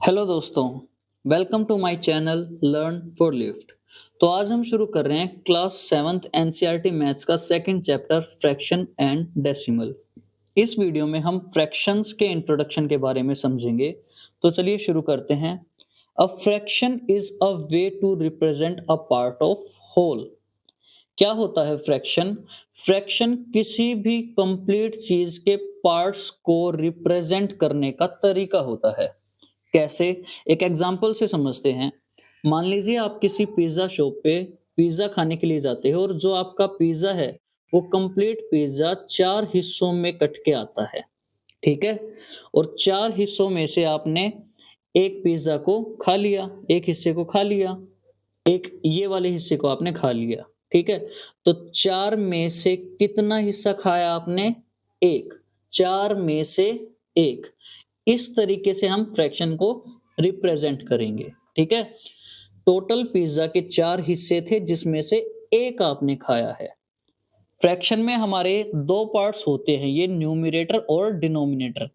Hello दोस्तों, welcome to my channel learn for lift. तो आज हम शुरू कर रहे हैं क्लास 7th एनसीईआरटी मैथ्स का second chapter fraction and decimal. इस वीडियो में हम फ्रैक्शंस के इंट्रोडक्शन के बारे में समझेंगे। तो चलिए शुरू करते हैं। A fraction is a way to represent a part of whole. क्या होता है फ्रैक्शन? फ्रैक्शन किसी भी कंप्लीट चीज के पार्ट्स को रिप्रेजेंट करने का तरीका होता है। कैसे? एक एग्जांपल से समझते हैं। मान लीजिए आप किसी पिज़्ज़ा शॉप पे पिज़्ज़ा खाने के लिए जाते हो और जो आपका पिज़्ज़ा है, वो कंप्लीट पिज़्ज़ा 4 हिस्सों में कट के आता है, ठीक है? और 4 हिस्सों में से आपने एक पिज़्ज़ा को खा लिया, एक हिस्से को खा लिया, एक ये वाले हिस्से को आपने खा लिया, ठीक है? तो 4 में से कितना हिस्सा खाया आपने? 1। 4 में से 1। इस तरीके से हम फ्रैक्शन को रिप्रेजेंट करेंगे, ठीक है? टोटल पिज़्ज़ा के 4 हिस्से थे जिसमें से 1 आपने खाया है। फ्रैक्शन में हमारे 2 पार्ट्स होते हैं, ये न्यूमरेटर और डिनोमिनेटर।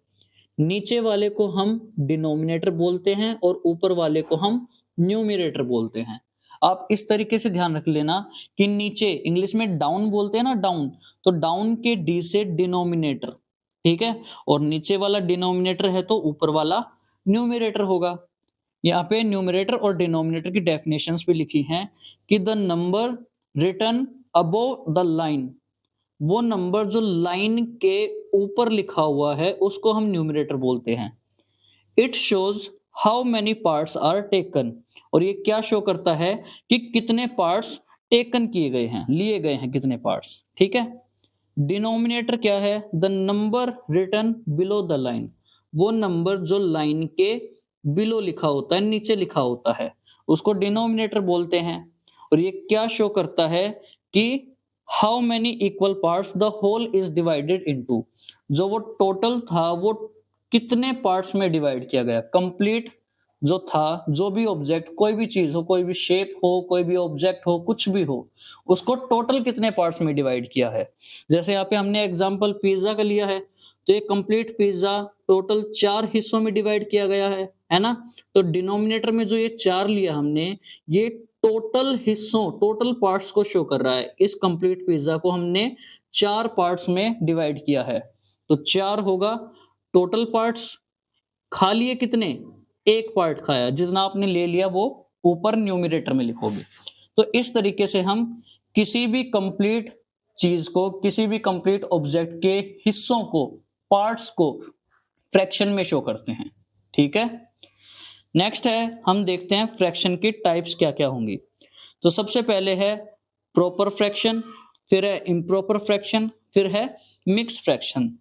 नीचे वाले को हम डिनोमिनेटर बोलते हैं और ऊपर वाले को हम न्यूमरेटर बोलते हैं। आप इस तरीके से ध्यान रख लेना कि नीचे इंग्लिश में डाउन बोलते हैं ना, डाउन, तो डाउन के डी से डिनोमिनेटर, ठीक है? और नीचे वाला डिनोमिनेटर है तो ऊपर वाला न्यूमरेटर होगा। यहाँ पे न्यूमरेटर और डिनोमिनेटर की डेफिनेशंस भी लिखी हैं कि the number written above the line, वो नंबर जो लाइन के ऊपर लिखा हुआ है उसको हम न्यूमरेटर बोलते हैं। It shows how many parts are taken, और ये क्या शो करता है कि कितने पार्ट्स टेकन किए गए हैं, लिए गए हैं कितने पार्ट्स, ठीक है? डिनोमिनेटर क्या है? The number written below the line, वो नंबर जो लाइन के बिलो लिखा होता है, नीचे लिखा होता है, उसको डिनोमिनेटर बोलते हैं। और ये क्या शो करता है कि how many equal parts the whole is divided into, जो वो टोटल था वो कितने पार्ट्स में डिवाइड किया गया, कंप्लीट जो था, जो भी ऑब्जेक्ट, कोई भी चीज हो, कोई भी शेप हो, कोई भी ऑब्जेक्ट हो, कुछ भी हो, उसको टोटल कितने पार्ट्स में डिवाइड किया है। जैसे यहाँ पे हमने एग्जांपल पिज्जा का लिया है, तो ये कंप्लीट पिज्जा टोटल 4 हिस्सों में डिवाइड किया गया है ना? तो डिनोमिनेटर में जो ये 4 लिया हमने, ये टोटल हिस्सों, टोटल पार्ट्स को शो कर रहा है। इस कंप्लीट पिज्जा को हमने 4 पार्ट्स में डिवाइड किया है, तो 4 होगा टोटल पार्ट्स। खा लिए कितने? 1 पार्ट खाया, जितना आपने ले लिया वो ऊपर न्यूमरेटर में लिखोगे। तो इस तरीके से हम किसी भी कंप्लीट चीज को, किसी भी कंप्लीट ऑब्जेक्ट के हिस्सों को, पार्ट्स को फ्रैक्शन में शो करते हैं, ठीक है? नेक्स्ट है, हम देखते हैं फ्रैक्शन की टाइप्स क्या-क्या होंगी। तो सबसे पहले है प्रॉपर फ्रैक्शन, फिर है इम्प्रॉपर फ्रैक्शन, फिर है मिक्स्ड फ्रैक्शन।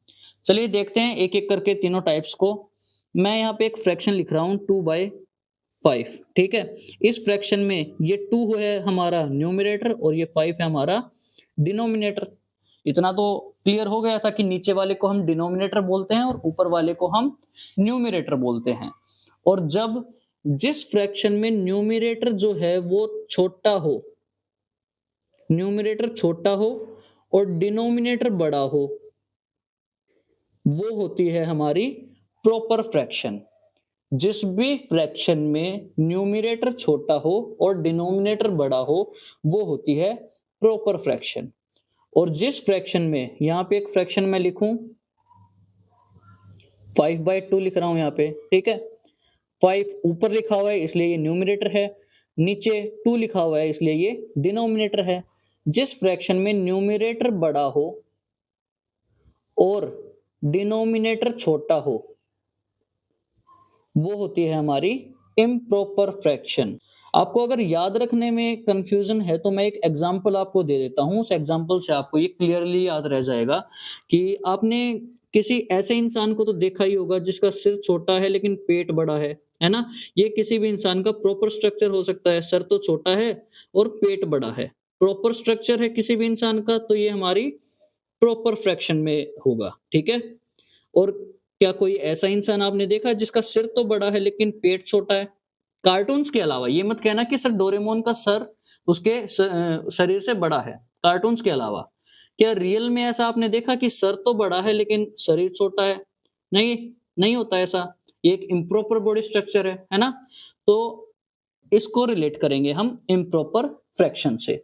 चलिए देखते हैं एक-एक करके तीनों टाइप्स को। मैं यहाँ पे एक फ्रैक्शन लिख रहा हूँ 2/5, ठीक है? इस फ्रैक्शन में ये 2 है हमारा न्यूमरेटर और ये 5 है हमारा डिनोमिनेटर। इतना तो क्लियर हो गया था कि नीचे वाले को हम डिनोमिनेटर बोलते हैं और ऊपर वाले को हम न्यूमरेटर बोलते हैं। और जब जिस फ्रैक्शन में न्यूमरेटर जो है वो छोटा हो, न्यूमरेटर छोटा हो और डिनोमिनेटर बड़ा हो, वो होती है हमारी प्रॉपर फ्रैक्शन। जिस भी फ्रैक्शन में न्यूमरेटर छोटा हो और डिनोमिनेटर बड़ा हो, वो होती है प्रॉपर फ्रैक्शन। और जिस फ्रैक्शन में, यहाँ पे एक फ्रैक्शन मैं लिखूं 5/2 लिख रहा हूं यहाँ पे, ठीक है? 5 ऊपर लिखा हुआ है इसलिए ये न्यूमरेटर है, नीचे 2 लिखा हुआ है इसलिए ये डिनोमिनेटर है। जिस फ्रैक्शन में न्यूमरेटर बड़ा हो और डिनोमिनेटर छोटा हो, वो होती है हमारी इम्प्रॉपर फ्रैक्शन। आपको अगर याद रखने में कंफ्यूजन है तो मैं एक एग्जांपल आपको दे देता हूँ। उस एग्जांपल से आपको ये क्लियरली याद रह जाएगा कि आपने किसी ऐसे इंसान को तो देखा ही होगा जिसका सिर छोटा है लेकिन पेट बड़ा है ना? ये किसी भी इंसान का प्रॉपर स्ट्रक्चर हो सकता है, सर तो छोटा है और पेट बड़ा है। प्रॉपर स्ट्रक्चर है किसी भी इंसान का, तो ये हमारी प्रॉपर फ्रैक्शन में होगा, ठीक है? और क्या कोई ऐसा इंसान आपने देखा है जिसका सिर तो बड़ा है लेकिन पेट छोटा है? कार्टून्स के अलावा, ये मत कहना कि सर डोरेमोन का सर उसके शरीर से बड़ा है, कार्टून्स के अलावा। क्या रियल में ऐसा आपने देखा कि सर तो बड़ा है लेकिन शरीर छोटा है? नहीं, नहीं होता ऐसा। ये एक इम्प्रॉपर बॉडी स्ट्रक्चर है ना? तो इसको रिलेट करेंगे हम इम्प्रॉपर फ्रैक्शन से।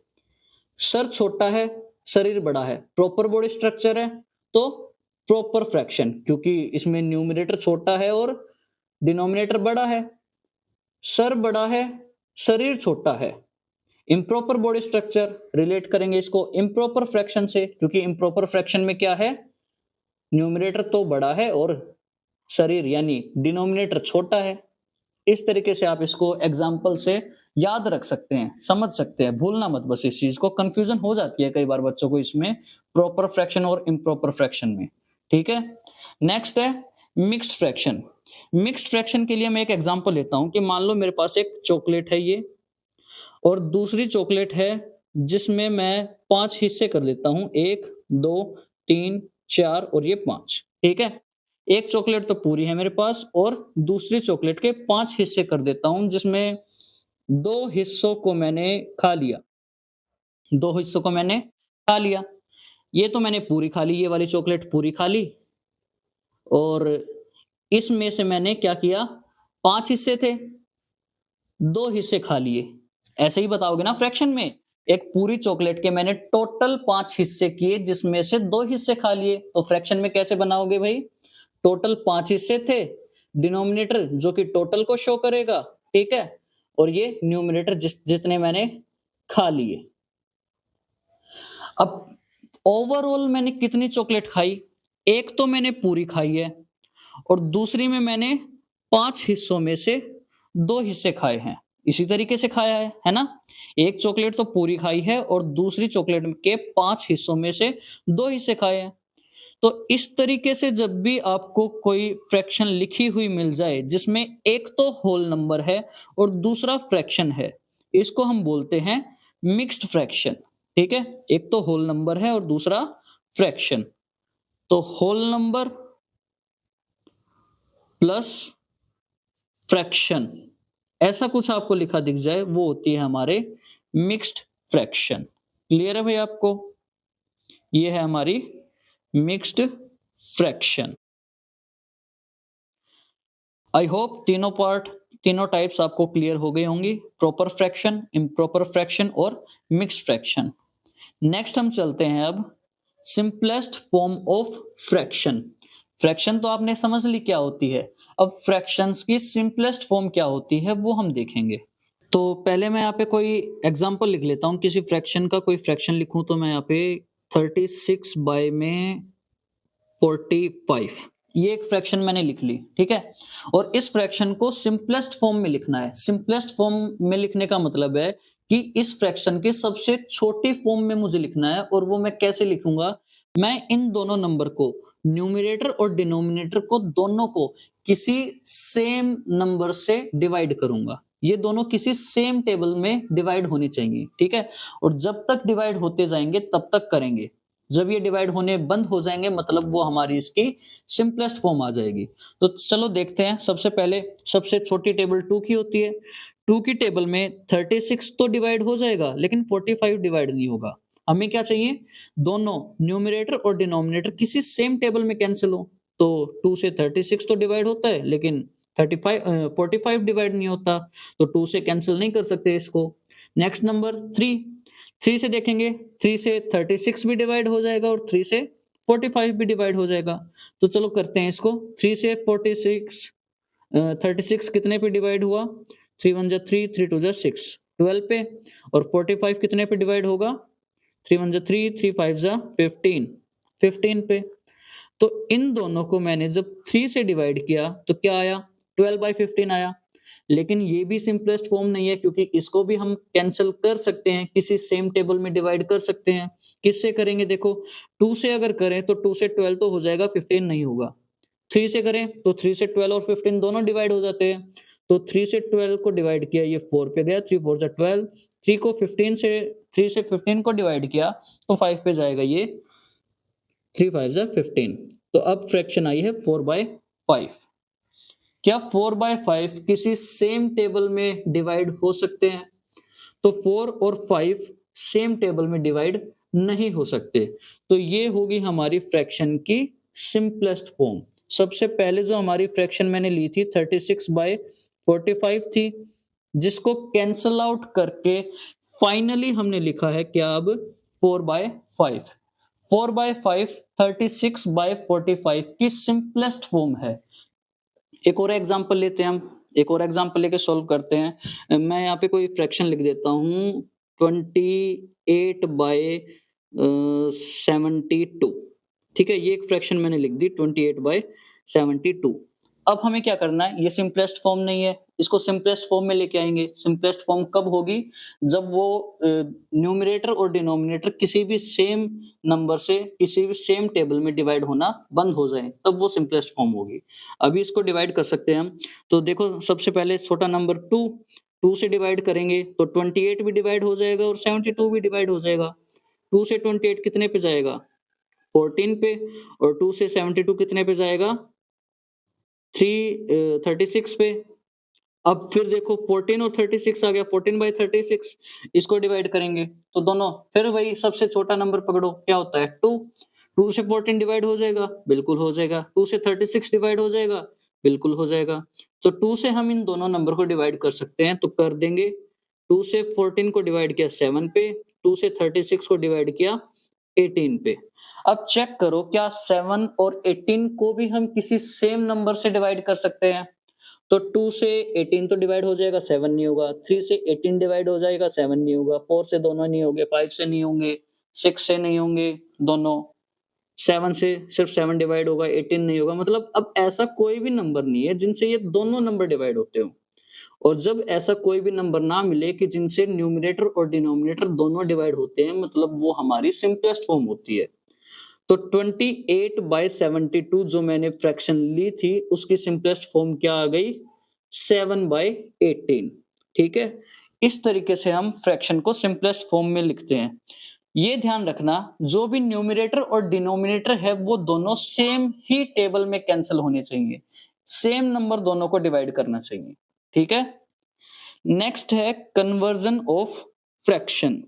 सर छोटा है, शरीर बड़ा है, प्रॉपर बॉडी स्ट्रक्चर है, तो प्रॉपर फ्रैक्शन, क्योंकि इसमें न्यूमरेटर छोटा है और डिनोमिनेटर बड़ा है। सर बड़ा है, शरीर छोटा है। इम्प्रॉपर बॉडी स्ट्रक्चर रिलेट करेंगे इसको इम्प्रॉपर फ्रैक्शन से, क्योंकि इम्प्रॉपर फ्रैक्शन में क्या है, न्यूमरेटर तो बड़ा है और शरीर यानी डिनोमिनेटर छोटा है। इस तरीके से आप इसको एग्जाम्पल से याद रख सकते हैं, समझ सकते हैं, भूलना मत बस इस चीज को, कंफ्यूजन हो जाती है कई बार बच्चों को इसमें प्रॉपर फ्रैक्शन और इम्प्रॉपर फ्रैक्शन में। ठीक है, नेक्स्ट है मिक्स्ड फ्रैक्शन। मिक्स्ड फ्रैक्शन के लिए मैं एक एग्जांपल लेता हूं कि मान लो मेरे पास एक चॉकलेट है ये, और दूसरी चॉकलेट है जिसमें मैं 5 हिस्से कर देता हूं, 1 2 3 4 और ये 5। ठीक है, एक चॉकलेट तो पूरी है मेरे पास और दूसरी चॉकलेट के 5 हिस्से कर देता हूं, जिसमें 2 हिस्सों को मैंने खा लिया, 2 हिस्सों को मैंने खा लिया। ये तो मैंने पूरी खा ली, ये वाली चॉकलेट पूरी खा ली, और इसमें से मैंने क्या किया, 5 हिस्से थे, 2 हिस्से खा लिए। ऐसे ही बताओगे ना फ्रैक्शन में, एक पूरी चॉकलेट के मैंने टोटल 5 हिस्से किए जिसमें से 2 हिस्से खा लिए, तो फ्रैक्शन में कैसे बनाओगे भाई, टोटल 5 हिस्से थे, डिनोमिनेटर जो कि टोटल को शो करेगा, ठीक है, और ये न्यूमरेटर जितने मैंने खा लिए। अब ओवरऑल मैंने कितनी चॉकलेट खाई, एक तो मैंने पूरी खाई है और दूसरी में मैंने 5 हिस्सों में से 2 हिस्से खाए हैं। इसी तरीके से खाया है ना? एक चॉकलेट तो पूरी खाई है और दूसरी चॉकलेट के 5 हिस्सों में से 2 हिस्से खाए हैं। तो इस तरीके से जब भी आपको कोई फ्रैक्शन लिखी हुई मिल जाए जिसमें एक तो होल नंबर है और दूसरा फ्रैक्शन है, इसको हम बोलते हैं मिक्स्ड फ्रैक्शन। ठीक है, एक तो होल नंबर है और दूसरा फ्रैक्शन, तो होल नंबर प्लस फ्रैक्शन, ऐसा कुछ आपको लिखा दिख जाए वो होती है हमारे मिक्स्ड फ्रैक्शन। क्लियर है भाई आपको? ये है हमारी मिक्स्ड फ्रैक्शन। आई होप तीनों टाइप्स आपको क्लियर हो गई होंगी, प्रॉपर फ्रैक्शन, इम्प्रॉपर फ्रैक्शन और मिक्स्ड फ्रैक्शन। नेक्स्ट हम चलते हैं अब simplest form of fraction. Fraction तो आपने समझ ली क्या होती है, अब फ्रैक्शंस की सिंपलेस्ट फॉर्म क्या होती है वो हम देखेंगे। तो पहले मैं यहाँ पे कोई एग्जांपल लिख लेता हूँ, किसी फ्रैक्शन का कोई फ्रैक्शन लिखूं तो मैं यहाँ पे 36 बाय में 45, ये एक फ्रैक्शन मैंने लिख ली। ठीक है, और इस फ्रैक्शन को सिंपलेस्ट फॉर्म में लिखना है। सिंपलेस्ट फॉर्म में लिखने का मतलब है कि इस फ्रैक्शन की सबसे छोटी फॉर्म में मुझे लिखना है, और वो मैं कैसे लिखूंगा, मैं इन दोनों नंबर को, न्यूमरेटर और डिनोमिनेटर को, दोनों को किसी सेम नंबर से डिवाइड करूंगा। ये दोनों किसी सेम टेबल में डिवाइड होने चाहिए। ठीक है, और जब तक डिवाइड होते जाएंगे तब तक करेंगे, जब ये डिवाइड होने बंद हो जाएंगे मतलब वो हमारी इसकी सिंपलेस्ट फॉर्म आ जाएगी। तो चलो देखते हैं, सबसे पहले सबसे छोटी टेबल 2 की होती है। 2 की टेबल में 36 तो डिवाइड हो जाएगा लेकिन 45 डिवाइड नहीं होगा। हमें क्या चाहिए, दोनों न्यूमरेटर और डिनोमिनेटर किसी सेम टेबल में कैंसिल हो। तो 2 से 36 तो डिवाइड होता है लेकिन 45 डिवाइड नहीं होता, तो 2 से कैंसिल नहीं कर सकते इसको। नेक्स्ट नंबर 3 से देखेंगे, 3 से 36 भी डिवाइड हो जाएगा और 3 से 45 भी डिवाइड हो जाएगा। तो चलो करते हैं इसको, 3 से 36 कितने पे डिवाइड हुआ, 3 1 जा 3, 3 2 जा 6, 12 पे, और 45 कितने पे डिवाइड होगा, 3 1 जा 3, 3 5 जा 15, 15 पे। तो इन दोनों को मैंने जब 3 से डिवाइड किया तो क्या आया, 12/15 आया। लेकिन ये भी सिंपलेस्ट फॉर्म नहीं है, क्योंकि इसको भी हम कैंसिल कर सकते हैं, किसी सेम टेबल में डिवाइड कर सकते हैं। किससे करेंगे, देखो 2 से अगर करें तो 2 से 12 तो हो जाएगा, 15 नहीं होगा। 3 से करें तो 3 से 12 और 15 दोनों डिवाइड हो जाते हैं। तो 3 से 12 को डिवाइड किया, ये 4 पे गया, 3 4 जा 12, 3 को 15 से 3 से 15 को डिवाइड किया तो 5 पे जाएगा, ये 3 5 जा 15। तो अब फ्रैक्शन आई है 4/5। क्या 4/5 किसी सेम टेबल में डिवाइड हो सकते हैं? तो 4 और 5 सेम टेबल में डिवाइड नहीं हो सकते। तो ये होगी हमारी फ्रैक्शन की सिंपलेस्ट फॉर्म। सबसे पहले जो हमारी फ्रैक्शन मैंने ली थी 36/45 थी, जिसको कैंसल आउट करके फाइनली हमने लिखा है क्या अब 4/5। 4/5 36/45 की सिंपलेस्ट फॉर्म है। एक और एग्जांपल लेते हैं हम, एक और एग्जांपल लेके सॉल्व करते हैं। मैं यहाँ पे कोई फ्रैक्शन लिख देता हूँ 28/72। ठीक है, ये एक फ्रैक्शन मैंने लिख दी 28/72। अब हमें क्या करना है, ये सिंपलेस्ट फॉर्म नहीं है, इसको सिंपलेस्ट फॉर्म में लेके आएंगे। सिंपलेस्ट फॉर्म कब होगी, जब वो न्यूमरेटर और डिनोमिनेटर किसी भी सेम नंबर से किसी भी सेम टेबल में डिवाइड होना बंद हो जाए, तब वो सिंपलेस्ट फॉर्म होगी। अभी इसको डिवाइड कर सकते हैं हम। तो देखो सबसे पहले छोटा नंबर 2 से डिवाइड करेंगे तो 28 भी डिवाइड हो जाएगा और 72 भी डिवाइड हो जाएगा। 2 से 28 कितने पे जाएगा, 14 पे, और 2 से 72 कितने पे जाएगा, 36 पे। अब फिर देखो 14 और 36 आ गया, 14/36, इसको डिवाइड करेंगे तो दोनों फिर वही सबसे छोटा नंबर पकड़ो, क्या होता है 2। 2 से 14 डिवाइड हो जाएगा, बिल्कुल हो जाएगा। 2 से 36 डिवाइड हो जाएगा, बिल्कुल हो जाएगा। तो 2 से हम इन दोनों नंबर को डिवाइड कर सकते हैं, तो कर देंगे। 2 से 14 को डिवाइड किया 7 पे, 2 से 36 को डिवाइड किया 18 पे। अब चेक करो क्या 7 और 18 को भी हम किसी सेम नंबर से डिवाइड कर सकते हैं। तो 2 से 18 तो डिवाइड हो जाएगा, 7 नहीं होगा। 3 से 18 डिवाइड हो जाएगा, 7 नहीं होगा। 4 से दोनों नहीं होंगे, 5 से नहीं होंगे, 6 से नहीं होंगे दोनों। 7 से सिर्फ 7 डिवाइड होगा, 18 नहीं होगा। मतलब अब ऐसा कोई भी नंबर नहीं है जिनसे ये दोनों नंबर डिवाइड होते हो। और जब ऐसा कोई भी नंबर ना मिले कि जिनसे न्यूमरेटर और डिनोमिनेटर दोनों डिवाइड होते हैं, मतलब वो हमारी सिंपलेस्ट फॉर्म होती है। तो 28/72 जो मैंने फ्रैक्शन ली थी, उसकी सिंपलेस्ट फॉर्म क्या आ गई, 7/18। ठीक है, इस तरीके से हम फ्रैक्शन को सिंपलेस्ट फॉर्म में लिखते हैं। ये ध्यान रखना, जो भी न्यूमरेटर और डिनोमिनेटर है वो दोनों सेम ही टेबल में कैंसिल होने चाहिए, सेम नंबर दोनों को डिवाइड करना चाहिए। ठीक है, नेक्स्ट है कन्वर्जन ऑफ फ्रैक्शन।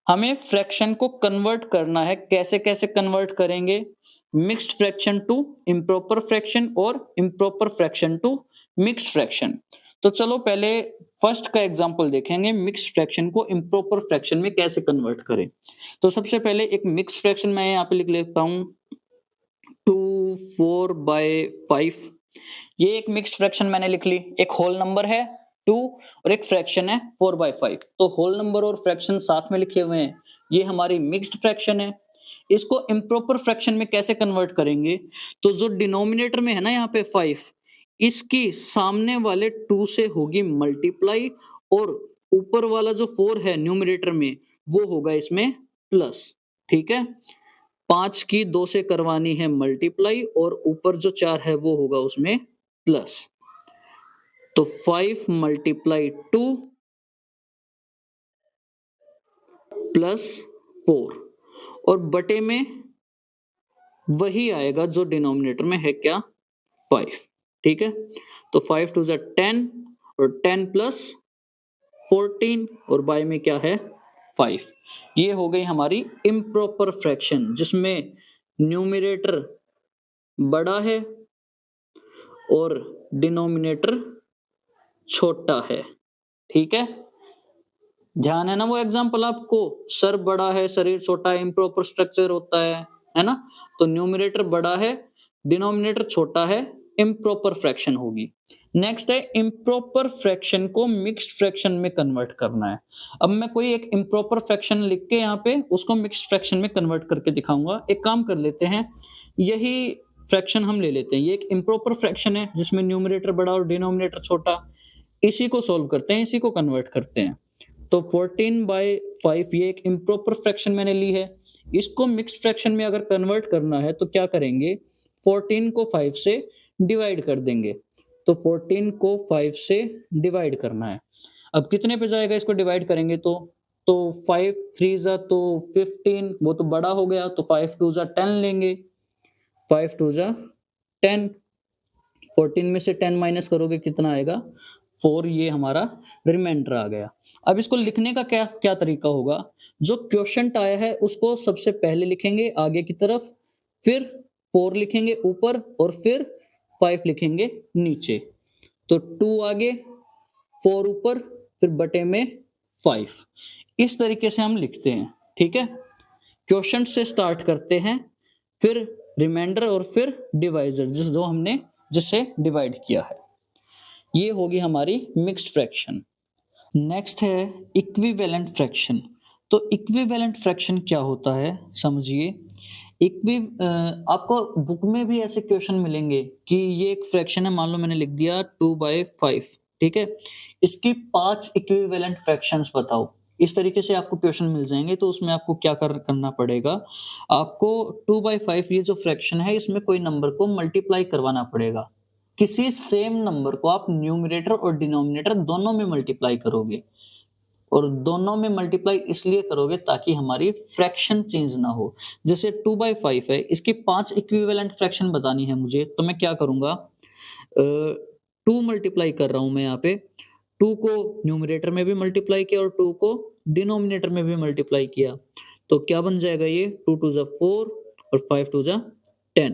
हमें फ्रैक्शन को कन्वर्ट करना है, कैसे कैसे कन्वर्ट करेंगे, mixed fraction to improper fraction और improper fraction to mixed fraction. तो चलो पहले फर्स्ट का एग्जांपल देखेंगे, मिक्स्ड फ्रैक्शन को इम्प्रॉपर फ्रैक्शन में कैसे कन्वर्ट करें। तो सबसे पहले एक मिक्स्ड फ्रैक्शन मैं यहाँ पे लिख लेता हूँ 2/4/5। ये एक मिक्स्ड फ्रैक्शन मैंने लिख ली। एक होल नंबर है 2 और एक फ्रैक्शन है 4/5। तो होल नंबर और फ्रैक्शन साथ में लिखे हुए हैं, ये हमारी मिक्स्ड फ्रैक्शन है। इसको इम्प्रॉपर फ्रैक्शन में कैसे कन्वर्ट करेंगे, तो जो डिनोमिनेटर में है ना यहाँ पे 5, इसकी सामने वाले 2 से होगी मल्टीप्लाई, और ऊपर वाला जो 4 है न्यूमरेटर में वो होगा इसमें प्लस। ठीक है, 5 की 2 से करवानी है मल्टीप्लाई और ऊपर जो 4 है वो होगा उसमें प्लस। तो 5 मल्टीप्लाई 2 प्लस 4, और बटे में वही आएगा जो डिनोमिनेटर में है क्या 5। ठीक है, तो 5 टू ज़ा 10 और 10 प्लस 14 और बाय में क्या है 5। ये हो गई हमारी इम्प्रॉपर फ्रैक्शन, जिसमें न्यूमरेटर बड़ा है और डिनोमिनेटर छोटा है। ठीक है, ध्यान है ना वो एग्जांपल आपको, सर बड़ा है शरीर छोटा है, इम्प्रॉपर स्ट्रक्चर होता है ना। तो न्यूमरेटर बड़ा है, डिनोमिनेटर छोटा है, इम्प्रॉपर फ्रैक्शन होगी। नेक्स्ट है इम्प्रॉपर फ्रैक्शन को मिक्स्ड फ्रैक्शन में कन्वर्ट करना है। अब मैं कोई एक इम्प्रॉपर फ्रैक्शन लिख के यहाँ पे उसको मिक्स्ड फ्रैक्शन में कन्वर्ट करके दिखाऊंगा। एक काम कर लेते हैं, यही फ्रैक्शन हम ले लेते हैं। ये एक इम्प्रॉपर फ्रैक्शन है जिसमें न्यूमरेटर बड़ा और डिनोमिनेटर छोटा। इसी को सोल्व करते हैं, इसी को कन्वर्ट करते हैं। तो 14/5 ये एक इम्प्रॉपर फ्रैक्शन मैंने ली है। इसको मिक्स्ड फ्रैक्शन में अगर कन्वर्ट करना है तो क्या करेंगे, 14 को 5 से डिवाइड कर देंगे। तो 14 को 5 से डिवाइड करना है। अब कितने पे जाएगा इसको डिवाइड करेंगे तो 5 3 जा तो 15, वो तो बड़ा हो गया, तो 5 2 जा 10 लेंगे। 5 2 जा 10, 14 में से 10 माइनस करोगे कितना आएगा 4, ये हमारा रिमाइंडर आ गया। अब इसको लिखने का क्या क्या तरीका होगा, जो क्वोशंट आया है उसको सबसे पहले लिखेंगे आगे की तरफ, फिर 4 लिखेंगे ऊपर, और फिर 5 लिखेंगे नीचे। तो 2 आगे, 4 ऊपर, फिर बटे में 5। इस तरीके से हम लिखते हैं, ठीक है? क्वोशंट से स्टार्ट करते हैं, फिर रिमाइंडर और फिर डिवाइजर जो हमने जिससे डिवाइड किया है। ये होगी हमारी मिक्स्ड फ्रैक्शन। नेक्स्ट है इक्विवेलेंट फ्रैक्शन। तो इक्विवेलेंट फ्रैक्शन क्या होता है समझिए। आपको बुक में भी ऐसे क्वेश्चन मिलेंगे कि ये एक फ्रैक्शन है, मान लो मैंने लिख दिया 2/5, ठीक है? इसकी 5 इक्विवेलेंट फ्रैक्शंस बताओ। इस तरीके से आपको क्वेश्चन मिल जाएंगे, तो उसमें आपको क्या करना पड़ेगा, आपको 2/5 ये जो फ्रैक्शन है इसमें कोई नंबर को मल्टीप्लाई करवाना पड़ेगा। किसी सेम नंबर को आप न्यूमरेटर और डिनोमिनेटर दोनों में मल्टीप्लाई करोगे, और दोनों में मल्टीप्लाई इसलिए करोगे ताकि हमारी फ्रैक्शन चेंज ना हो। जैसे 2/5 है, इसकी 5 इक्विवेलेंट फ्रैक्शन बतानी है मुझे, तो मैं क्या करूंगा, 2 मल्टीप्लाई कर रहा हूं मैं यहाँ पे, 2 को न्यूमरेटर में भी मल्टीप्लाई किया और 2 को डिनोमिनेटर में भी मल्टीप्लाई किया, तो क्या बन जाएगा ये 2 2 4 और 5 2 10।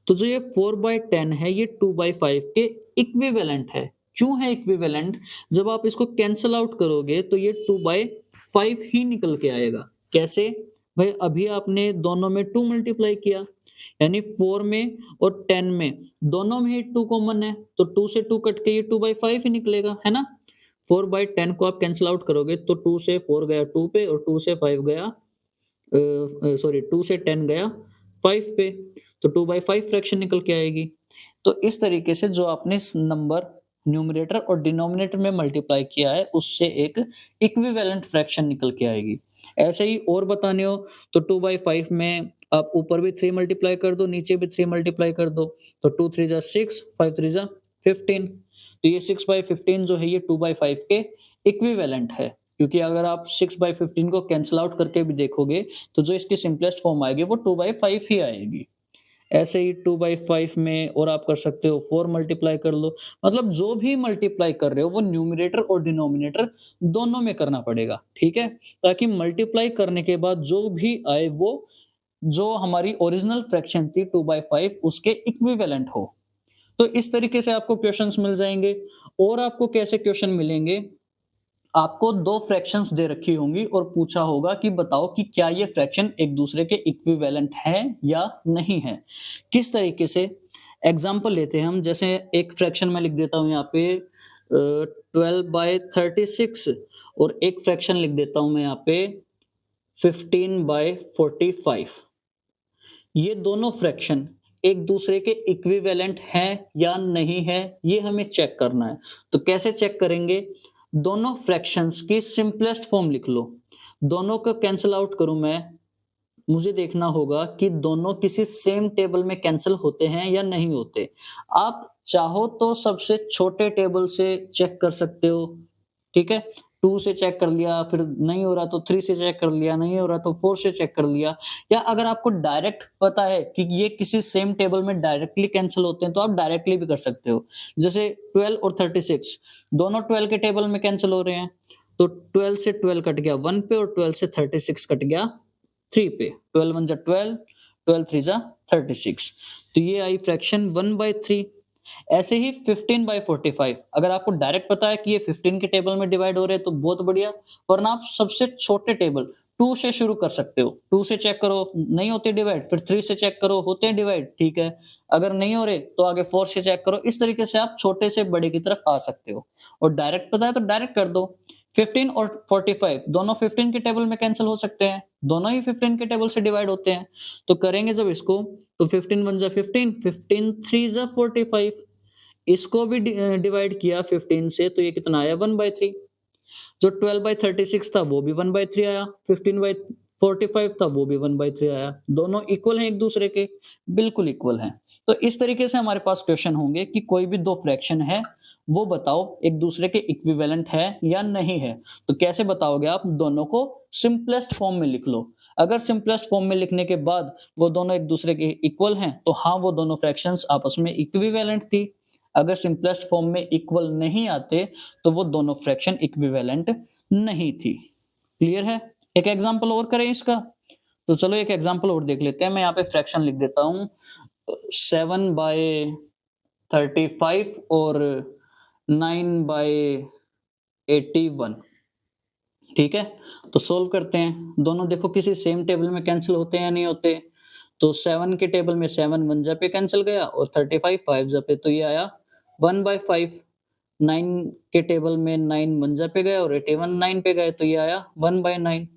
तो जो ये 4/10 है ये 2/5 के इक्विवेलेंट है। क्यों है इक्विवेलेंट? जब आप इसको कैंसल आउट करोगे तो ये 2/5 ही निकल के आएगा। कैसे? भाई अभी आपने दोनों में 2 मल्टीप्लाई किया, यानी 4 में और 10 में दोनों में ही 2 कॉमन है, तो 2 से 2 कट के ये 2/5 ही निकलेगा, है ना? 4/10 को आप कैंसल आउट करोगे तो 2 से 4 गया 2 पे और 2 से 5 गया 2 से 10 गया 5 पे, तो 2/5 फ्रैक्शन निकल के आएगी। तो इस तरीके से जो आपने नंबर न्यूमरेटर और डिनोमिनेटर में मल्टीप्लाई किया है उससे एक इक्विवेलेंट फ्रैक्शन निकल के आएगी। ऐसे ही और बताने हो तो 2/5 में आप ऊपर भी 3 मल्टीप्लाई कर दो, नीचे भी 3 मल्टीप्लाई कर दो, तो 2 3 जा 6, 5 3 जा 15। तो ये 6/15 जो है ये 2/5 के इक्विवेलेंट है, क्योंकि अगर आप 6/15 को कैंसल आउट करके भी देखोगे तो जो इसकी सिंपलेस्ट फॉर्म आएगी वो 2/5 ही आएगी। ऐसे ही 2/5 में और आप कर सकते हो 4 मल्टीप्लाई कर लो, मतलब जो भी मल्टीप्लाई कर रहे हो वो न्यूमरेटर और डिनोमिनेटर दोनों में करना पड़ेगा, ठीक है? ताकि मल्टीप्लाई करने के बाद जो भी आए वो जो हमारी ओरिजिनल फ्रैक्शन थी 2/5 उसके इक्विवेलेंट हो। तो इस तरीके से आपको क्वेश्चंस मिल जाएंगे। और आपको कैसे क्वेश्चन मिलेंगे, आपको 2 फ्रैक्शंस दे रखी होंगी और पूछा होगा कि बताओ कि क्या ये फ्रैक्शन एक दूसरे के इक्विवेलेंट है या नहीं है। किस तरीके से? एग्जांपल लेते हैं हम, जैसे एक फ्रैक्शन मैं लिख देता हूं यहाँ पे 12/36 और एक फ्रैक्शन लिख देता हूं मैं यहाँ पे 15/45। ये दोनों फ्रैक्शन एक दूसरे के इक्विवेलेंट हैं या नहीं है, ये हमें चेक करना है। तो कैसे चेक करेंगे? दोनों फ्रैक्शंस की सिंपलेस्ट फॉर्म लिख लो। दोनों को कैंसल आउट करूं मैं, मुझे देखना होगा कि दोनों किसी सेम टेबल में कैंसल होते हैं या नहीं होते। आप चाहो तो सबसे छोटे टेबल से चेक कर सकते हो, ठीक है? 2 से चेक कर लिया, फिर नहीं हो रहा तो 3 से चेक कर लिया, नहीं हो रहा तो 4 से चेक कर लिया। या अगर आपको डायरेक्ट पता है कि ये किसी सेम टेबल में डायरेक्टली कैंसल होते हैं, तो आप डायरेक्टली भी कर सकते हो। जैसे 12 और 36 दोनों 12 के टेबल में कैंसल हो रहे हैं, तो 12 से 12 कट गया 1 पे और 12 से 36 कट गया 3 पे। 12 1 जा 12, 12 3 जा 36। तो ये आई फ्रैक्शन 1/3। ऐसे ही 15/45, अगर आपको डायरेक्ट पता है कि ये 15 के टेबल में डिवाइड हो रहे हैं तो बहुत बढ़िया, वरना आप सबसे छोटे टेबल 2 से शुरू कर सकते हो। 2 से चेक करो, नहीं होते डिवाइड, फिर 3 से चेक करो, होते हैं डिवाइड, ठीक है। अगर नहीं हो रहे तो आगे 4 से चेक करो। इस तरीके से आप छोटे से बड़े की तरफ आ सकते हो। और डायरेक्ट पता है तो डायरेक्ट कर दो। 15 और 45 दोनों 15 के टेबल में कैंसिल हो सकते हैं, दोनों ही 15 के टेबल से डिवाइड होते हैं। तो करेंगे जब इसको, तो 15 1 जा 15, 15 3 जा 45, इसको भी डिवाइड किया 15 से, तो ये कितना आया 1/3। जो 12/36 था वो भी 1/3 आया, 15/45 था वो भी 1/3 आया। दोनों इक्वल हैं एक दूसरे के, बिल्कुल इक्वल हैं। तो इस तरीके से हमारे पास क्वेश्चन होंगे कि कोई भी 2 फ्रैक्शन है, वो बताओ एक दूसरे के इक्विवेलेंट है या नहीं है। तो कैसे बताओगे आप? दोनों को सिंपलेस्ट फॉर्म में लिख लो। अगर सिंपलेस्ट फॉर्म में लिखने के बाद वो दोनों एक दूसरे के इक्वल हैं, तो हाँ वो दोनों फ्रैक्शंस आपस में इक्विवेलेंट थी। अगर सिंपलेस्ट फॉर्म में इक्वल नहीं आते तो वो दोनों फ्रैक्शन इक्विवेलेंट नहीं थी। क्लियर है? एक एग्जांपल और करें इसका। तो चलो एक एग्जांपल और देख लेते हैं। मैं यहाँ पे फ्रैक्शन लिख देता हूँ 7/35 और 9/81। ठीक है, तो सोल्व करते हैं। दोनों देखो किसी सेम टेबल में कैंसिल होते हैं या नहीं होते। तो 7 के टेबल में 7 वन जा पे कैंसिल गया और 35 फाइव जा पे, तो ये आया 1/5। 9 के टेबल में 9 वन जा पे गया और 81 9 पे गए, तो ये आया 1/9।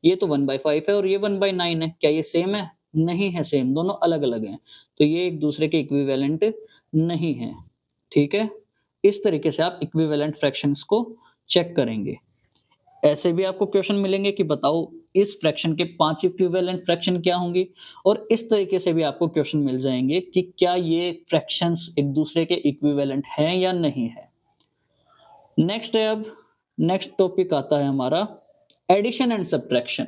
ये तो 1/5 है और ये 1/9 है। क्या ये सेम है? नहीं है सेम, दोनों अलग-अलग हैं। तो ये एक दूसरे के इक्विवेलेंट नहीं है। ठीक है? इस तरीके से आप इक्विवेलेंट फ्रैक्शंस को चेक करेंगे। ऐसे भी आपको क्वेश्चन मिलेंगे कि बताओ इस फ्रैक्शन के 5 इक्विवेलेंट फ्रैक्शन क्या होंगी, और इस तरीके से भी आपको क्वेश्चन मिल जाएंगे कि क्या ये फ्रैक्शंस एक दूसरे के इक्विवेलेंट हैं या नहीं है। नेक्स्ट है, अब नेक्स्ट टॉपिक आता है हमारा एडिशन एंड सब्ट्रैक्शन।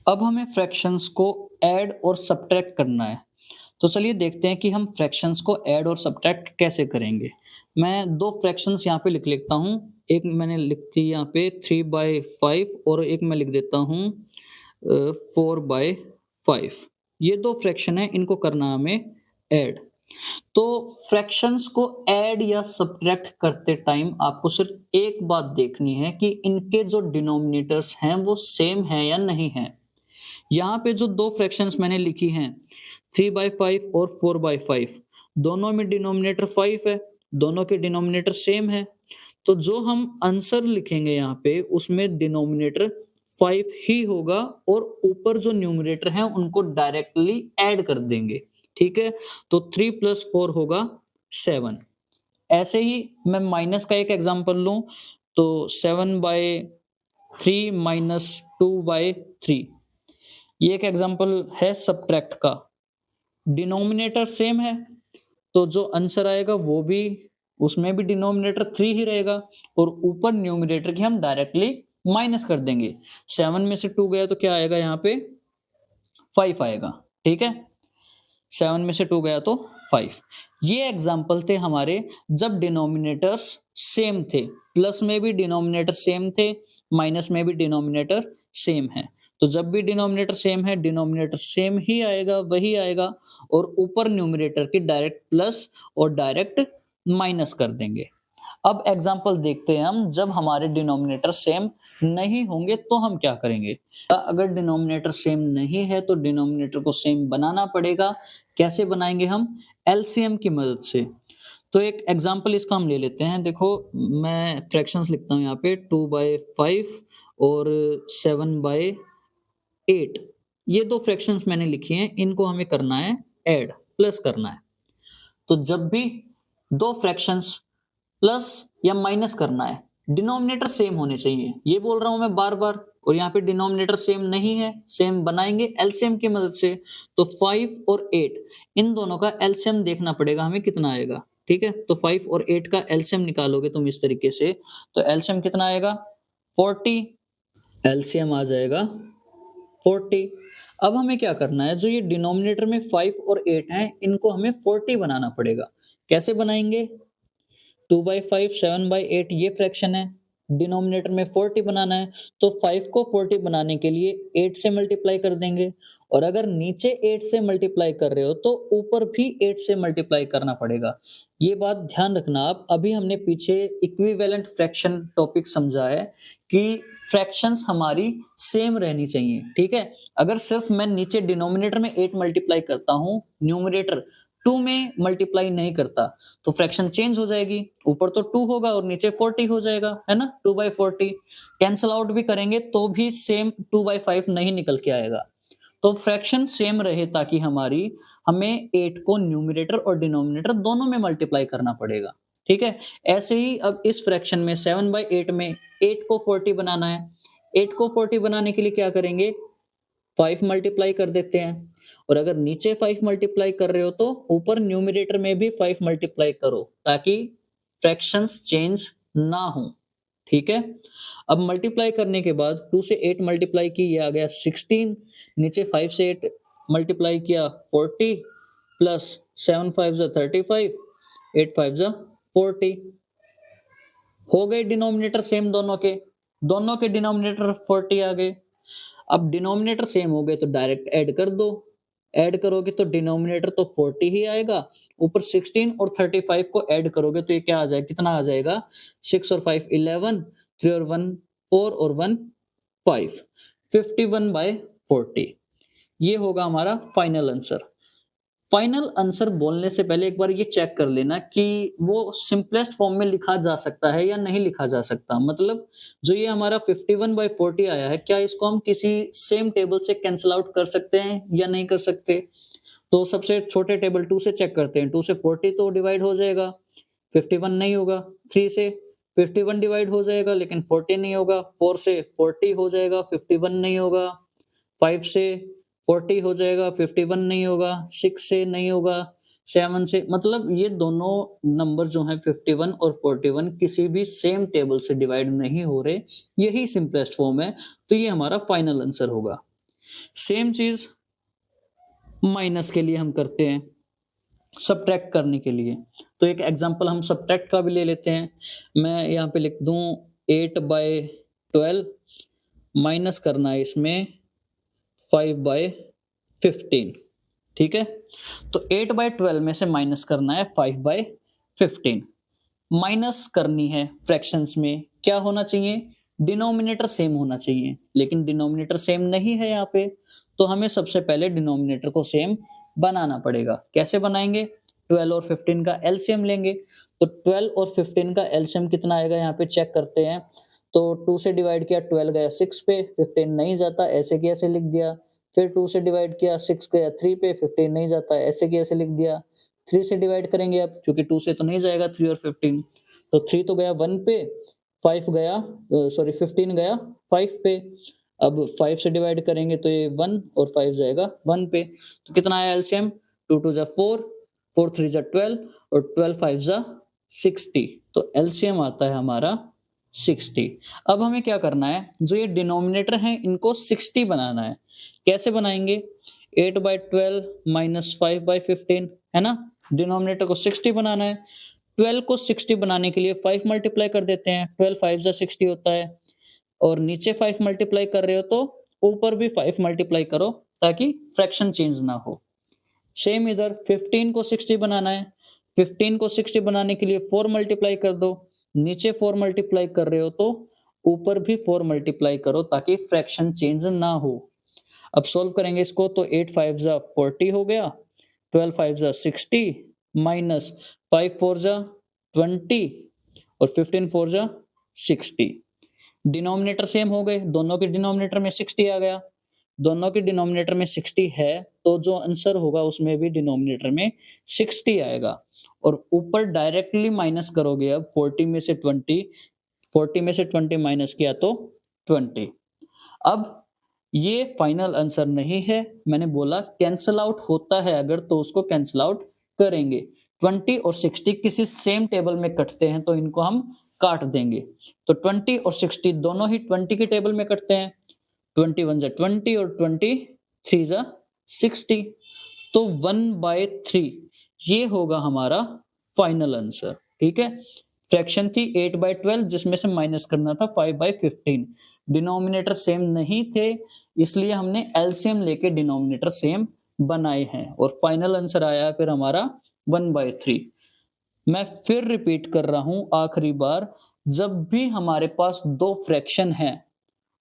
अब हमें फ्रैक्शंस को ऐड और सब्ट्रैक्ट करना है। तो चलिए देखते हैं कि हम फ्रैक्शंस को ऐड और सब्ट्रैक्ट कैसे करेंगे। मैं दो फ्रैक्शंस यहाँ पे लिख लेता हूँ। एक मैंने लिख दी यहाँ पे 3/5 और एक मैं लिख देता हूँ 4/5। ये दो फ्रैक्शन है, इनको करना हमें ऐड। तो फ्रैक्शंस को ऐड या सब्ट्रैक्ट करते टाइम आपको सिर्फ एक बात देखनी है कि इनके जो डिनोमिनेटर्स हैं वो सेम है या नहीं है। यहाँ पे जो दो फ्रैक्शंस मैंने लिखी हैं 3/5 और 4/5, दोनों में डिनोमिनेटर 5 है, दोनों के डिनोमिनेटर सेम है। तो जो हम आंसर लिखेंगे यहाँ पे उसमें डिनोमिनेटर 5 ही होगा और ऊपर जो न्यूमरेटर हैं उनको डायरेक्टली ऐड कर देंगे। ठीक है, तो 3 + 4 होगा 7। ऐसे ही मैं माइनस का एक एग्जांपल लूं तो 7/3 - 2/3, ये एक एग्जांपल है सब्ट्रैक्ट का। डिनोमिनेटर सेम है तो जो आंसर आएगा वो भी, उसमें भी डिनोमिनेटर 3 ही रहेगा और ऊपर न्यूमरेटर की हम डायरेक्टली माइनस कर देंगे। 7 में से 2 गया तो क्या आएगा यहाँ पे 5 आएगा। ठीक है, 7 में से 2 गया तो 5। ये एग्जाम्पल थे हमारे जब डिनोमिनेटर्स सेम थे, प्लस में भी डिनोमिनेटर सेम थे, माइनस में भी डिनोमिनेटर सेम है। तो जब भी डिनोमिनेटर सेम है, डिनोमिनेटर सेम ही आएगा, वही आएगा और ऊपर न्यूमरेटर की डायरेक्ट प्लस और डायरेक्ट माइनस कर देंगे। अब एग्जाम्पल देखते हैं हम, जब हमारे डिनोमिनेटर सेम नहीं होंगे तो हम क्या करेंगे। अगर डिनोमिनेटर सेम नहीं है तो डिनोमिनेटर को सेम बनाना पड़ेगा। कैसे बनाएंगे हम? एलसीएम की मदद से। तो एक एग्जाम्पल इसका हम ले लेते हैं। देखो मैं फ्रैक्शंस लिखता हूँ यहाँ पे 2/5 और 7/8। ये दो फ्रैक्शंस मैंने लिखी हैं, इनको हमें करना है ऐड, प्लस करना है। तो जब भी दो फ्रैक्शंस प्लस या माइनस करना है, डिनोमिनेटर सेम होने चाहिए, ये बोल रहा हूं मैं बार बार। और यहाँ पे डिनोमिनेटर सेम नहीं है, सेम बनाएंगे एलसीएम की मदद से। तो 5 और 8 इन दोनों का एलसीएम देखना पड़ेगा हमें कितना आएगा। ठीक है, तो 5 और 8 का एलसीएम निकालोगे तुम इस तरीके से, तो एलसीएम कितना आएगा 40। एलसीएम आ जाएगा 40। अब हमें क्या करना है, जो ये डिनोमिनेटर में 5 और 8 हैं इनको हमें 40 बनाना पड़ेगा। कैसे बनाएंगे? 2/5 7/8 ये फ्रैक्शन है, डिनोमिनेटर में 40 बनाना है, तो 5 को 40 बनाने के लिए 8 से मल्टीप्लाई कर देंगे। और अगर नीचे 8 से मल्टीप्लाई कर रहे हो तो ऊपर भी 8 से मल्टीप्लाई करना पड़ेगा। ये बात ध्यान रखना आप। अभी हमने पीछे इक्विवेलेंट फ्रैक्शन टॉपिक समझा है कि फ्रैक्शंस हमारी सेम रहनी चाहिए। ठीक है, अगर सिर्फ मैं नीचे डिनोमिनेटर में 8 मल्टीप्लाई करता हूं, न्यूमरेटर 2 में मल्टीप्लाई नहीं करता, तो फ्रैक्शन चेंज हो जाएगी। ऊपर तो 2 होगा और नीचे 40 हो जाएगा, है ना? 2/40 कैंसल आउट भी करेंगे तो भी सेम 2/5 नहीं निकल के आएगा। तो फ्रैक्शन सेम रहे ताकि हमें 8 को न्यूमरेटर और डिनोमिनेटर दोनों में मल्टीप्लाई करना पड़ेगा। ठीक है, ऐसे ही अब इस फ्रैक्शन में 7/8 में 8 को 40 बनाना है। 8 को 40 बनाने के लिए क्या करेंगे, 5 मल्टीप्लाई कर देते हैं। और अगर नीचे 5 मल्टीप्लाई कर रहे हो तो ऊपर न्यूमरेटर में भी 5 मल्टीप्लाई करो ताकि फ्रैक्शंस चेंज ना हो। ठीक है, अब मल्टीप्लाई करने के बाद 2 से 8 मल्टीप्लाई की, ये आ गया 16। नीचे 5 से 8 मल्टीप्लाई किया 40 प्लस 7 5 जा 35, 8 5 जा 40। हो गए डिनोमिनेटर सेम दोनों के डिनोमिनेटर 40 आ गए। अब डिनोमिनेटर सेम हो गए तो डायरेक्ट ऐड कर दो। ऐड करोगे तो डिनोमिनेटर तो 40 ही आएगा, ऊपर 16 और 35 को ऐड करोगे तो ये क्या आ जाएगा, कितना आ जाएगा, 6 और 5 11, 3 और 1 4 और 1 5, 51/40। ये होगा हमारा फाइनल आंसर। फाइनल आंसर बोलने से पहले एक बार ये चेक कर लेना कि वो सिंपलेस्ट फॉर्म में लिखा जा सकता है या नहीं लिखा जा सकता। मतलब जो ये हमारा 51/40 आया है, क्या इसको हम किसी सेम टेबल से कैंसल आउट कर सकते हैं या नहीं कर सकते? तो सबसे छोटे टेबल 2 से चेक करते हैं। 2 से 40 तो डिवाइड हो जाएगा, 51 नहीं होगा। 3 से 51 डिवाइड हो जाएगा लेकिन 40 नहीं होगा। 4 से 40 हो जाएगा, 51 नहीं होगा। 5 से 40 हो जाएगा, 51 नहीं होगा। 6 से नहीं होगा, 7 से, मतलब ये दोनों नंबर जो हैं 51 और 41 किसी भी सेम टेबल से डिवाइड नहीं हो रहे। यही सिंपलेस्ट फॉर्म है, तो ये हमारा फाइनल आंसर होगा। सेम चीज़ माइनस के लिए हम करते हैं, सब्ट्रैक्ट करने के लिए। तो एक एग्जांपल हम सब्ट्रैक्ट का भी ले लेते हैं। मैं यहाँ पे लिख दूँ 8/12 माइनस करना है इसमें 5/15, ठीक है? तो 8/12 में से माइनस करना है 5/15। माइनस करनी है फ्रैक्शंस में, क्या होना चाहिए? डिनोमिनेटर सेम होना चाहिए, लेकिन डिनोमिनेटर सेम नहीं है यहाँ पे, तो हमें सबसे पहले डिनोमिनेटर को सेम बनाना पड़ेगा। कैसे बनाएंगे? 12 और 15 का एलसीएम लेंगे। तो 12 और 15 का एलसीएम कितना आएगा यहाँ पे चेक करते हैं। तो 2 से डिवाइड किया, 12 गया 6 पे, 15 नहीं जाता, ऐसे की ऐसे लिख दिया। फिर 2 से डिवाइड किया, 6 गया 3 पे, 15 नहीं जाता, ऐसे की ऐसे लिख दिया। 3 से डिवाइड करेंगे अब, क्योंकि 2 से तो नहीं जाएगा 3 और 15, तो 3 तो गया 1 पे, 5 गया, सॉरी 15 गया 5 पे। अब 5 से डिवाइड करेंगे तो ये 1 और 5 जाएगा 1 पे। तो कितना आया एलसीएम? 2 2 जा 4, 4 3 जा 12 और 12 5 जा 60। तो एलसीएम आता है हमारा 60। अब हमें क्या करना है, जो ये डिनोमिनेटर है इनको 60 बनाना है। कैसे बनाएंगे? 8/12 माइनस 5/15 है ना, डिनोमिनेटर को 60 बनाना है। 12 को 60 बनाने के लिए 5 मल्टीप्लाई कर देते हैं, 12 5 जा 60 होता है, और नीचे 5 मल्टीप्लाई कर रहे हो तो ऊपर भी 5 मल्टीप्लाई करो ताकि फ्रैक्शन चेंज ना हो। सेम इधर 15 को 60 बनाना है, 15 को 60 बनाने के लिए 4 मल्टीप्लाई कर दो, नीचे 4 मल्टीप्लाई कर रहे हो तो ऊपर भी 4 मल्टीप्लाई करो ताकि फ्रैक्शन चेंज ना हो। अब सॉल्व करेंगे इसको तो 8 5 जा 40 हो गया, 12 5 जा 60 माइनस 5 4 जा 20 और 15 4 जा 60। डिनोमिनेटर सेम हो गए, दोनों के डिनोमिनेटर में 60 आ गया। दोनों के डिनोमिनेटर में 60 है तो जो आंसर होगा उसमें भी डिनोमिनेटर में 60 आएगा। और ऊपर डायरेक्टली माइनस करोगे, अब 40 में से 20 माइनस किया तो 20। अब ये फाइनल आंसर नहीं है, मैंने बोला कैंसल आउट होता है अगर तो उसको कैंसल आउट करेंगे। 20 और 60 किसी सेम टेबल में कटते हैं तो इनको हम काट देंगे। तो 20 और 60 दोनों ही 20 के टेबल में कटते हैं, 21 जा 20 और 23 जा 60, तो 1/3 ये होगा हमारा फाइनल आंसर। ठीक है, फ्रैक्शन थी 8/12 जिसमें से माइनस करना था 5/15। डिनोमिनेटर सेम नहीं थे इसलिए हमने एलसीएम लेके डिनोमिनेटर सेम बनाए हैं और फाइनल आंसर आया है फिर हमारा 1/3। मैं फिर रिपीट कर रहा हूं आखिरी बार, जब भी हमारे पास दो फ्रैक्शन हैं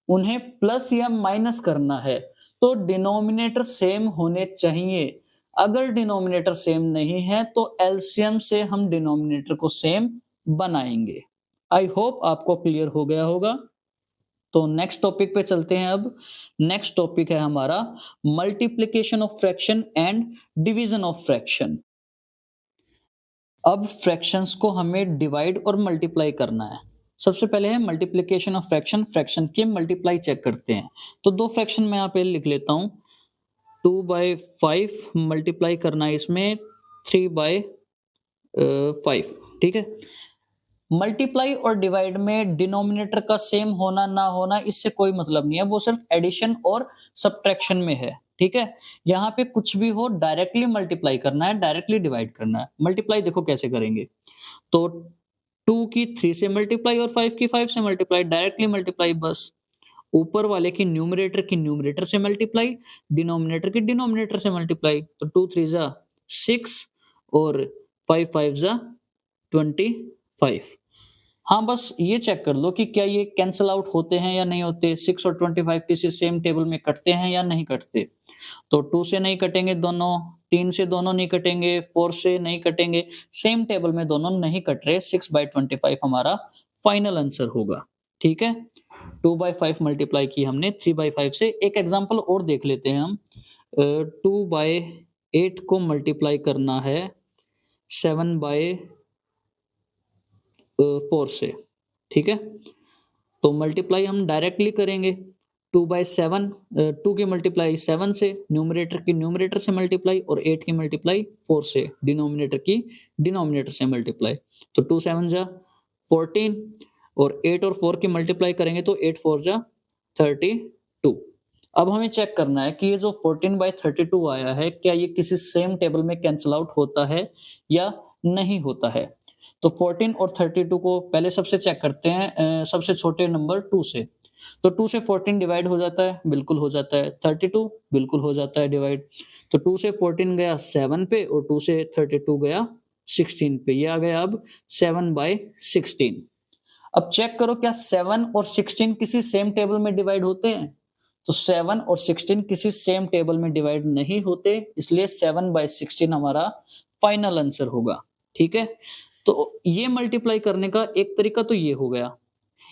उन्हें प्लस या माइनस करना है तो डिनोमिनेटर सेम होने चाहिए। अगर डिनोमिनेटर सेम नहीं है तो एलसीएम से हम डिनोमिनेटर को सेम बनाएंगे। आई होप आपको क्लियर हो गया होगा। तो नेक्स्ट टॉपिक पे चलते हैं। अब नेक्स्ट टॉपिक है हमारा multiplication of fraction and division of fraction. अब फ्रैक्शंस को हमें डिवाइड और मल्टीप्लाई करना है। सबसे पहले है मल्टीप्लिकेशन ऑफ फ्रैक्शन, फ्रैक्शन के मल्टीप्लाई चेक करते हैं। तो दो फ्रैक्शन मैं यहाँ पे लिख लेता हूँ, 2/5 मल्टीप्लाई करना है इसमें 3/5। ठीक है, मल्टीप्लाई और डिवाइड में डिनोमिनेटर का सेम होना ना होना इससे कोई मतलब नहीं है, वो सिर्फ एडिशन और सब्ट्रैक्शन में है। ठीक है, यहाँ पे कुछ भी हो डायरेक्टली मल्टीप्लाई करना है, डायरेक्टली डिवाइड करना है। मल्टीप्लाई देखो कैसे करेंगे, तो 2 की 3 से मल्टीप्लाई और 5 की 5 से मल्टीप्लाई, डायरेक्टली मल्टीप्लाई बस। ऊपर वाले की न्यूमरेटर से मल्टीप्लाई, डिनोमिनेटर की डिनोमिनेटर से मल्टीप्लाई। तो 2 3 जा 6 और 5 5 जा 25। हाँ, बस ये चेक कर लो कि क्या ये कैंसल आउट होते हैं या नहीं होते। 6 और 25 किसी सेम टेबल में कटते हैं या नहीं कटते। तो 2 से नहीं कटेंगे दोनों, 3 से दोनों नहीं कटेंगे, 4 से नहीं कटेंगे, सेम टेबल में दोनों नहीं कट रहे। 6/25 हमारा फाइनल आंसर होगा। ठीक है, 2/5 मल्टीप्लाई की हमने 3/5 से। एक एग्जांपल और देख लेते हैं हम। 2/8 को मल्टीप्लाई करना है 7/4 से। ठीक है, तो मल्टीप्लाई हम डायरेक्टली करेंगे। 2/7 2 की मल्टीप्लाई 7 से, न्यूमरेटर की न्यूमरेटर से मल्टीप्लाई, और 8 की मल्टीप्लाई 4 से, डिनोमिनेटर की डिनोमिनेटर से मल्टीप्लाई। तो 2 7 जा 14 और 8 और 4 की मल्टीप्लाई करेंगे तो 8 4 जा 32। अब हमें चेक करना है कि ये जो 14/32 आया है, क्या ये किसी सेम टेबल में कैंसल आउट होता है या नहीं होता है। तो 14 और 32 को पहले सबसे चेक करते हैं, सबसे छोटे नंबर 2 से। तो 2 से 14 डिवाइड हो जाता है, बिल्कुल हो जाता है। 32 बिल्कुल हो जाता है डिवाइड। तो 2 से 14 गया 7 पे और 2 से 32 गया 16 पे। ये आ गया अब 7/16। अब चेक करो क्या 7 और 16 किसी सेम टेबल में डिवाइड होते हैं। तो 7 और 16 किसी सेम टेबल में डिवाइड नहीं होते, इसलिए 7/16 हमारा फाइनल आंसर होगा। ठीक है, तो ये मल्टीप्लाई करने का एक तरीका तो ये हो गया।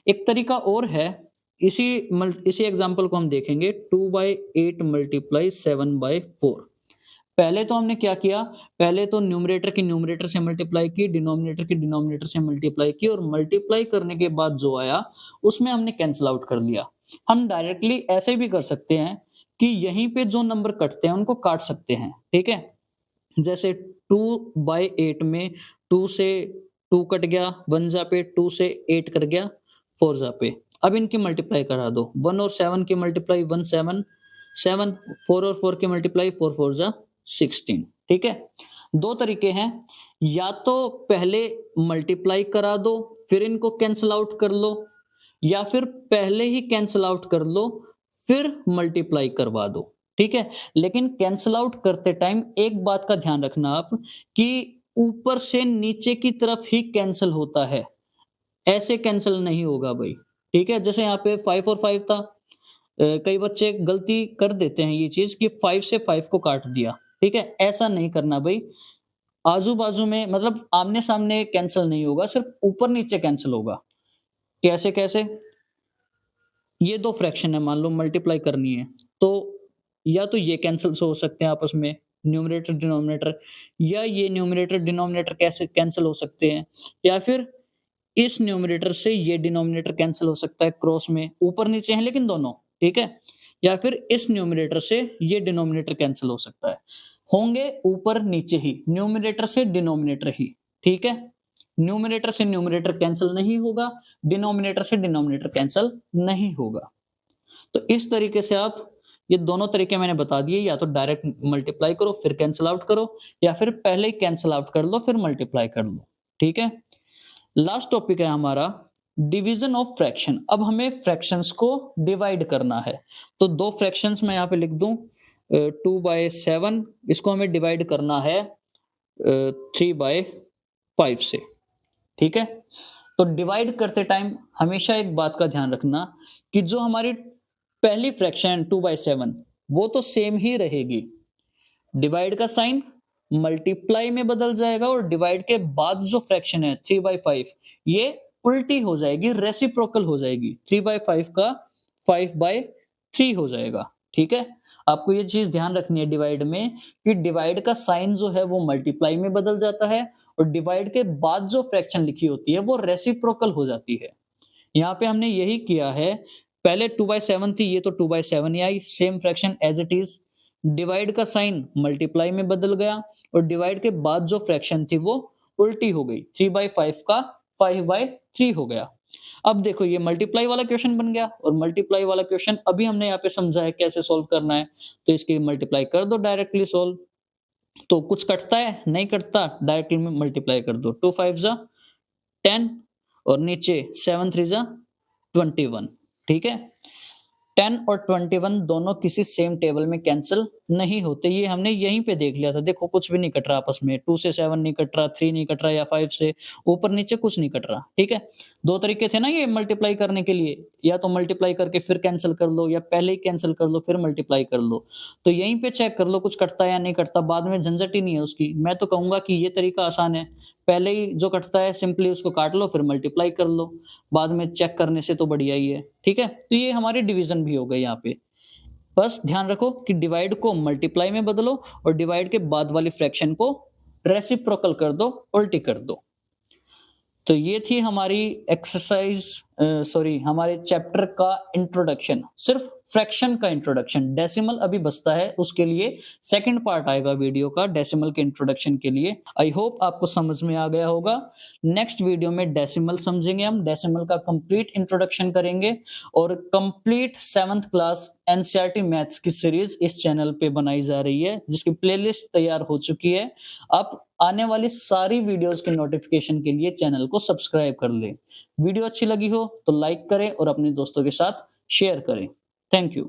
एक तरीका और है, इसी एग्जांपल को हम देखेंगे। 2/8 मल्टीप्लाई 7/4। पहले तो हमने क्या किया, पहले तो न्यूमरेटर की न्यूमरेटर से मल्टीप्लाई की, डिनोमिनेटर की डिनोमिनेटर से मल्टीप्लाई की, और मल्टीप्लाई करने के बाद जो आया उसमें हमने कैंसिल आउट कर लिया। हम डायरेक्टली ऐसे भी कर सकते हैं कि यहीं पे जो नंबर कटते हैं उनको काट सकते हैं। ठीक है, जैसे 2/8 में 2 से 2 कट गया, 1 जा पे 2 से 8 कट गया 4 जा पे। अब इनकी मल्टीप्लाई करा दो। 1 और 7 की मल्टीप्लाई 1 7 7, 4 और 4 की मल्टीप्लाई 4 4 जा 16। ठीक है, दो तरीके हैं, या तो पहले मल्टीप्लाई करा दो फिर इनको कैंसिल आउट कर लो, या फिर पहले ही कैंसिल आउट कर लो फिर मल्टीप्लाई करवा दो। ठीक है, लेकिन कैंसिल आउट करते टाइम एक बात का ध्यान रखना आप, कि ऊपर से नीचे की तरफ ही कैंसिल होता है, ऐसे कैंसिल नहीं होगा भाई। ठीक है, जैसे यहाँ पे 5 और 5 था। कई बच्चे गलती कर देते हैं ये चीज कि 5 से 5 को काट दिया। ठीक है, ऐसा नहीं करना भाई। आजू-बाजू में मतलब आमने-सामने कैंसिल नहीं होगा, सिर्फ ऊपर-नीचे कैंसिल होगा। कैसे-कैसे? ये दो फ्रैक्शन है, मान लो मल्टीप्लाई करनी है, तो या तो ये कैंसिल्स हो सकते हैं आपस में, न्यूमरेटर डिनोमिनेटर, या ये न्यूमरेटर डिनोमिनेटर कैसे कैंसिल हो सकते हैं, या फिर इस न्यूमरेटर से ये डिनोमिनेटर कैंसिल हो सकता है क्रॉस में, ऊपर नीचे हैं लेकिन दोनों। ठीक है, या फिर इस न्यूमरेटर से ये डिनोमिनेटर कैंसिल हो सकता है। होंगे ऊपर नीचे ही, न्यूमरेटर से डिनोमिनेटर ही। ठीक है, न्यूमरेटर से न्यूमरेटर कैंसिल नहीं होगा, डिनोमिनेटर से डिनोमिनेटर कैंसिल नहीं होगा। तो इस तरीके से आप, ये दोनों तरीके मैंने बता दिए, या तो डायरेक्ट मल्टीप्लाई करो फिर कैंसिल आउट करो, या फिर पहले ही कैंसिल आउट कर लो फिर मल्टीप्लाई कर लो। ठीक है, लास्ट टॉपिक है हमारा डिवीजन ऑफ फ्रैक्शन। अब हमें फ्रैक्शंस को डिवाइड करना है। तो दो फ्रैक्शंस मैं यहाँ पे लिख दूं, 2/7, इसको हमें डिवाइड करना है 3/5 से। ठीक है, तो डिवाइड करते टाइम हमेशा एक बात का ध्यान रखना कि जो हमारी पहली फ्रैक्शन 2/7 वो तो सेम ही रहेगी। डिवाइड का साइन मल्टीप्लाई में बदल जाएगा, और डिवाइड के बाद जो फ्रैक्शन है 3/5 ये उल्टी हो जाएगी, रेसिप्रोकल हो जाएगी। 3/5 का 5/3 हो जाएगा। ठीक है, आपको ये चीज ध्यान रखनी है डिवाइड में, कि डिवाइड का साइन जो है वो मल्टीप्लाई में बदल जाता है, और डिवाइड के बाद जो फ्रैक्शन लिखी होती है वो रेसिप्रोकल हो जाती है। यहाँ पे हमने यही किया है। पहले 2/7 थी, ये तो 2/7 ही आई, same fraction as it is. Divide का साइन मल्टीप्लाई में बदल गया, और डिवाइड के बाद जो फ्रैक्शन थी वो उल्टी हो गई, 3/5 का 5/3 हो गया। अब देखो ये मल्टीप्लाई वाला क्वेश्चन बन गया, और मल्टीप्लाई वाला क्वेश्चन अभी हमने यहाँ पे समझा है कैसे सोल्व करना है। तो इसकी मल्टीप्लाई कर दो डायरेक्टली सोल्व। तो कुछ कटता है, नहीं कटता, डायरेक्टली में मल्टीप्लाई कर दो। 2 5 जा 10 और नीचे 7 3 जा 21। ठीक है, 10 और 21 दोनों किसी सेम टेबल में कैंसल नहीं होते। ये हमने यहीं पे देख लिया था। देखो कुछ भी नहीं कट रहा आपस में, 2 से 7 नहीं कट रहा, 3 नहीं कट रहा या 5 से ऊपर-नीचे कुछ नहीं कट रहा, ठीक है? 2 तरीके थे ना ये मल्टीप्लाई करने के लिए, या तो मल्टीप्लाई करके फिर कैंसल कर लो या पहले ही कैंसल कर लो फिर मल्टीप्लाई कर लो। तो यहीं पे चेक कर लो कुछ कटता है या नहीं कटता, बाद में झंझट ही नहीं है उसकी। मैं तो कहूँगा कि ये तरीका आसान है, पहले ही जो कटता है सिंपली उसको काट लो फिर मल्टीप्लाई कर लो, बाद में चेक करने से तो बढ़िया ही है, ठीक है? तो ये हमारी डिवीज़न भी हो गई यहाँ पे। बस ध्यान रखो कि डिवाइड को मल्टीप्लाई में बदलो और डिवाइड के बाद वाली फ्रैक्शन को रेसिप्रोकल कर दो, उल्टी कर दो। तो ये थी हमारी एक्सरसाइज सॉरी हमारे चैप्टर का इंट्रोडक्शन, सिर्फ फ्रैक्शन का इंट्रोडक्शन। डेसिमल अभी बचता है, उसके लिए सेकंड पार्ट आएगा वीडियो का डेसिमल के इंट्रोडक्शन के लिए। आई होप आपको समझ में आ गया होगा। नेक्स्ट वीडियो में डेसिमल समझेंगे, हम डेसिमल का कंप्लीट इंट्रोडक्शन करेंगे और complete 7th class NCERT maths की सीरीज इस चैनल पे बनाई जा रही है, जिसकी प्लेलिस्ट तैयार हो चुकी है। आप आने वाली सारी वीडियोस के नोटिफिकेशन के लिए चैनल को सब्सक्राइब कर लें। वीडियो अच्छी लगी हो तो लाइक करें और अपने दोस्तों के साथ शेयर करें। Thank you.